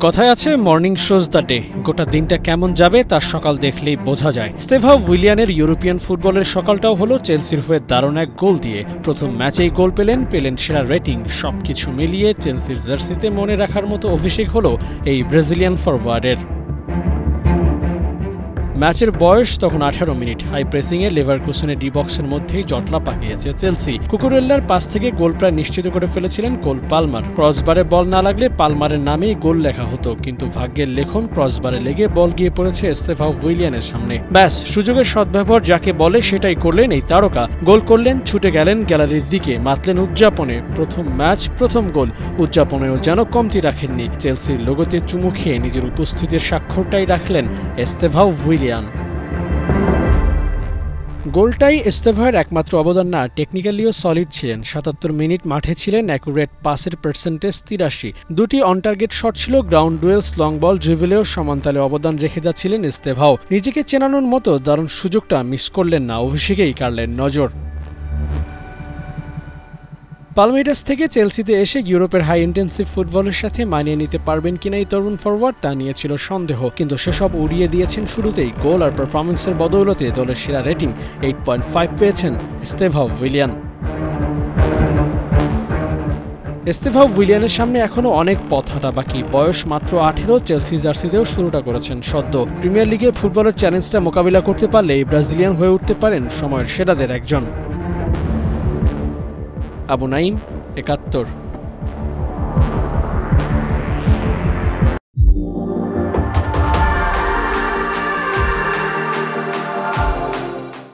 কথায় আছে morning shows the day. গোটা দিনটা কেমন যাবে তার সকাল দেখলেই বোঝা যায়। স্টেভাও উইলিয়ানের ইউরোপিয়ান ফুটবলের সকালটাও হলো চেলসির হয়ে দারুণ এক গোল দিয়ে। প্রথম ম্যাচেই গোল পেলেন সেরা রেটিং। সবকিছু মিলিয়ে চেলসির জার্সিতে মনে রাখার মতো অভিষেক হলো এই ব্রাজিলিয়ান ফরওয়ার্ডের। ম্যাচের বয়স তখন 18 মিনিট। হাই প্রেসিংয়ে লেভারকুসেনের ডি বক্সের মধ্যেই জটলা পাকিয়েছে চেলসি। কুকুরেল্লার পাস থেকে গোল প্রায় নিশ্চিত করে ফেলেছিলেন কোল পালমার। ক্রসবারে বল না লাগলে পালমারের নামেই গোল লেখা হতো, কিন্তু ভাগ্যের লেখন ক্রসবারে লেগে বল গিয়ে পড়েছে স্টেভাও উইলিয়ানের সামনে। ব্যাস, সুযোগের সদ্ব্যবহার যাকে বলে সেটাই করলেন এই তারকা। গোল করলেন, ছুটে গেলেন গ্যালারির দিকে, মাতলেন উদযাপনে। প্রথম ম্যাচ, প্রথম গোল। উদযাপনেও যেন কমতি রাখেননি। চেলসির লোগোতে চুমু খেয়ে নিজের উপস্থিতির স্বাক্ষরটাই রাখলেন স্টেভাও উইলিয়ান। গোলটাই স্টেভার একমাত্র অবদান না, টেকনিক্যালিও সলিড ছিলেন। ৭৭ মিনিট মাঠে ছিলেন, অ্যাকুরেট পাসের পার্সেন্টেজ ৮৩। দুটি অন টার্গেট শট ছিল, গ্রাউন্ড ডুয়েলস, লং বল, ড্রিবলেও সমানতালে অবদান রেখে যাচ্ছিলেন স্টেভাও। নিজেকে চেনানোর মতো দারুণ সুযোগটা মিস করলেন না, অভিষেকেই কাড়লেন নজর। পালমেইরাস থেকে চেলসিতে এসে ইউরোপের হাই ইন্টেন্সিভ ফুটবলের সাথে মানিয়ে নিতে পারবেন কিনা এই তরুণ ফরওয়ার্ড, তা নিয়ে ছিল সন্দেহ, কিন্তু সেসব উড়িয়ে দিয়েছেন শুরুতেই। গোল আর পারফরম্যান্সের বদৌলতে দলের সেরা রেটিং 8.5 পেয়েছেন স্টেভাও উইলিয়ান। স্টেভাও উইলিয়ানের সামনে এখনও অনেক পথ হাঁটা বাকি। বয়স মাত্র 18, চেলসি জার্সিতেও শুরুটা করেছেন সদ্য। প্রিমিয়ার লিগে ফুটবলের চ্যালেঞ্জটা মোকাবিলা করতে পারলে এই ব্রাজিলিয়ান হয়ে উঠতে পারেন সময়ের সেরাদের একজন। আবু নাইম, ৭১।